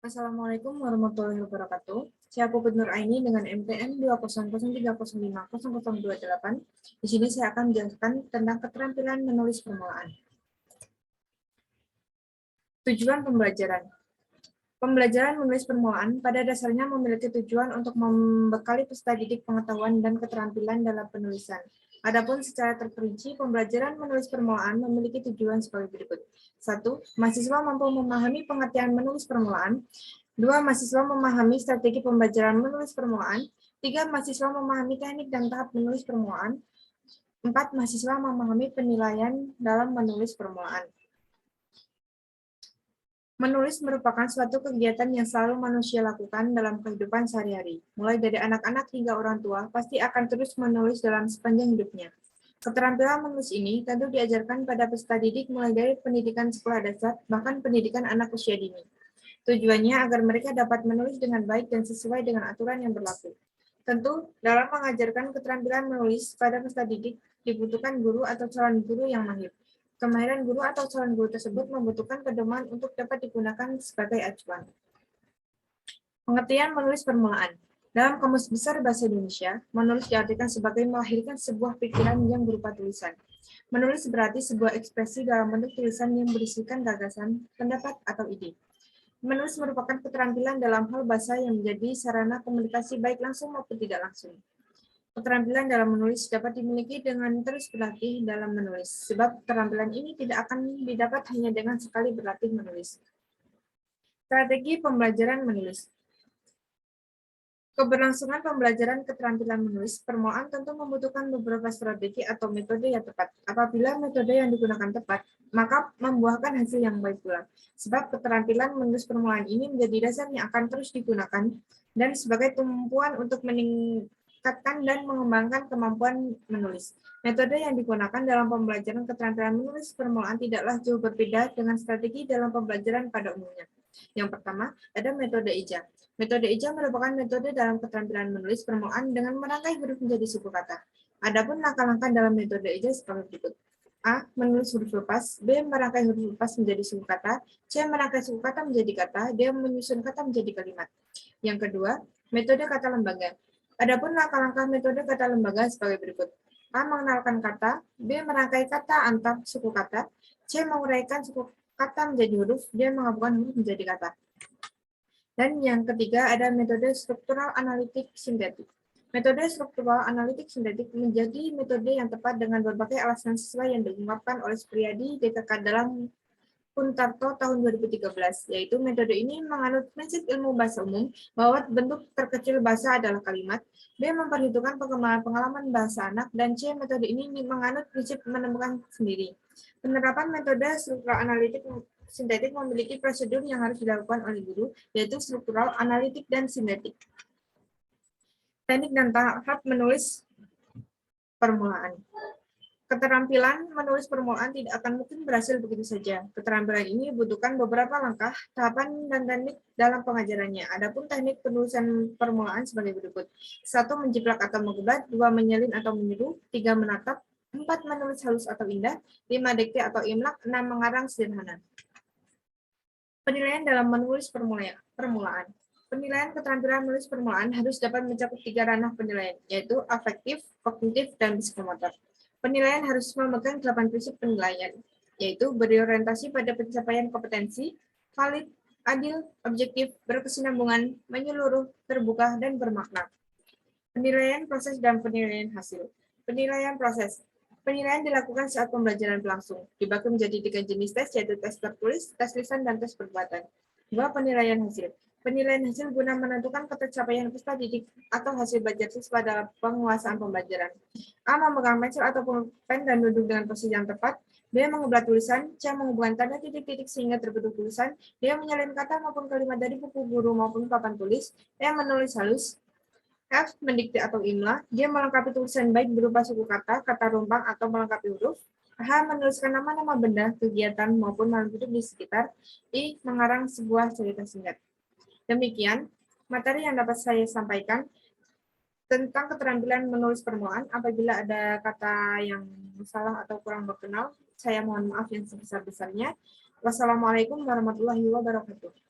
Assalamualaikum warahmatullahi wabarakatuh. Saya Puput Nur Aini dengan MTN 20030500228. Di sini saya akan menjelaskan tentang keterampilan menulis permulaan. Tujuan pembelajaran. Pembelajaran menulis permulaan pada dasarnya memiliki tujuan untuk membekali peserta didik pengetahuan dan keterampilan dalam penulisan. Adapun secara terperinci, pembelajaran menulis permulaan memiliki tujuan sebagai berikut. 1. Mahasiswa mampu memahami pengertian menulis permulaan. 2. Mahasiswa memahami strategi pembelajaran menulis permulaan. 3. Mahasiswa memahami teknik dan tahap menulis permulaan. 4. Mahasiswa memahami penilaian dalam menulis permulaan. Menulis merupakan suatu kegiatan yang selalu manusia lakukan dalam kehidupan sehari-hari. Mulai dari anak-anak hingga orang tua, pasti akan terus menulis dalam sepanjang hidupnya. Keterampilan menulis ini tentu diajarkan pada peserta didik mulai dari pendidikan sekolah dasar, bahkan pendidikan anak usia dini. Tujuannya agar mereka dapat menulis dengan baik dan sesuai dengan aturan yang berlaku. Tentu, dalam mengajarkan keterampilan menulis pada peserta didik, dibutuhkan guru atau calon guru yang mahir. Kemahiran guru atau calon guru tersebut membutuhkan pedoman untuk dapat digunakan sebagai acuan. Pengertian menulis permulaan. Dalam Kamus Besar Bahasa Indonesia, menulis diartikan sebagai melahirkan sebuah pikiran yang berupa tulisan. Menulis berarti sebuah ekspresi dalam bentuk tulisan yang berisikan gagasan, pendapat, atau ide. Menulis merupakan keterampilan dalam hal bahasa yang menjadi sarana komunikasi baik langsung maupun tidak langsung. Keterampilan dalam menulis dapat dimiliki dengan terus berlatih dalam menulis, sebab keterampilan ini tidak akan didapat hanya dengan sekali berlatih menulis. Strategi pembelajaran menulis. Keberlangsungan pembelajaran keterampilan menulis permulaan tentu membutuhkan beberapa strategi atau metode yang tepat. Apabila metode yang digunakan tepat, maka membuahkan hasil yang baik pula. Sebab keterampilan menulis permulaan ini menjadi dasar yang akan terus digunakan dan sebagai tumpuan untuk meningkatkan dan mengembangkan kemampuan menulis. Metode yang digunakan dalam pembelajaran keterampilan menulis permulaan tidaklah jauh berbeda dengan strategi dalam pembelajaran pada umumnya. Yang pertama, ada metode ija. Metode ija merupakan metode dalam keterampilan menulis permulaan dengan merangkai huruf menjadi suku kata. Adapun langkah-langkah dalam metode ija sebagai berikut. A. Menulis huruf lepas. B. Merangkai huruf lepas menjadi suku kata. C. Merangkai suku kata menjadi kata. D. Menyusun kata menjadi kalimat. Yang kedua, metode kata lembaga. Adapun langkah-langkah metode kata lembaga sebagai berikut. A. Mengenalkan kata. B. Merangkai kata antar suku kata. C. Menguraikan suku kata menjadi huruf. D. Menggabungkan huruf menjadi kata. Dan yang ketiga ada metode struktural analitik sintetik. Metode struktural analitik sintetik menjadi metode yang tepat dengan berbagai alasan sesuai yang diungkapkan oleh Supriyadi DKK dalam Puntarto tahun 2013, yaitu metode ini menganut prinsip ilmu bahasa umum bahwa bentuk terkecil bahasa adalah kalimat, B. Memperhitungkan perkembangan pengalaman bahasa anak, dan C. Metode ini menganut prinsip menemukan sendiri. Penerapan metode struktural analitik sintetik memiliki prosedur yang harus dilakukan oleh guru, yaitu struktural, analitik, dan sintetik. Teknik dan tahap menulis permulaan. Keterampilan menulis permulaan tidak akan mungkin berhasil begitu saja. Keterampilan ini membutuhkan beberapa langkah, tahapan, dan teknik dalam pengajarannya. Adapun teknik penulisan permulaan sebagai berikut. 1. Menjiplak atau menggebat. 2. Menyelin atau menyeru. 3. Menatap. 4. Menulis halus atau indah. 5. Dikte atau imlak. 6. Mengarang sederhana. Penilaian dalam menulis permulaan. Penilaian keterampilan menulis permulaan harus dapat mencakup 3 ranah penilaian, yaitu afektif, kognitif, dan psikomotor. Penilaian harus memegang 8 prinsip penilaian, yaitu berorientasi pada pencapaian kompetensi, valid, adil, objektif, berkesinambungan, menyeluruh, terbuka, dan bermakna. Penilaian proses dan penilaian hasil. Penilaian proses. Penilaian dilakukan saat pembelajaran berlangsung. Dibagi menjadi 3 jenis tes, yaitu tes tertulis, tes lisan, dan tes perbuatan. 2. Penilaian hasil. Penilaian hasil guna menentukan pencapaian peserta didik atau hasil belajar siswa dalam penguasaan pembelajaran. A. Memegang pensil atau pulpen dan duduk dengan posisi yang tepat. B. Mengumpulkan tulisan. C. Menghubungkan tanda titik-titik sehingga terbentuk tulisan. D. Menyalin kata maupun kalimat dari buku guru maupun papan tulis. E. Menulis halus. F. Mendikte atau imla. Dia melengkapi tulisan baik berupa suku kata, kata rumpang, atau melengkapi huruf. H. Menuliskan nama-nama benda, kegiatan, maupun makhluk hidup di sekitar. I. Mengarang sebuah cerita singkat. Demikian materi yang dapat saya sampaikan tentang keterampilan menulis permulaan. Apabila ada kata yang salah atau kurang berkenan, saya mohon maaf yang sebesar-besarnya. Wassalamualaikum warahmatullahi wabarakatuh.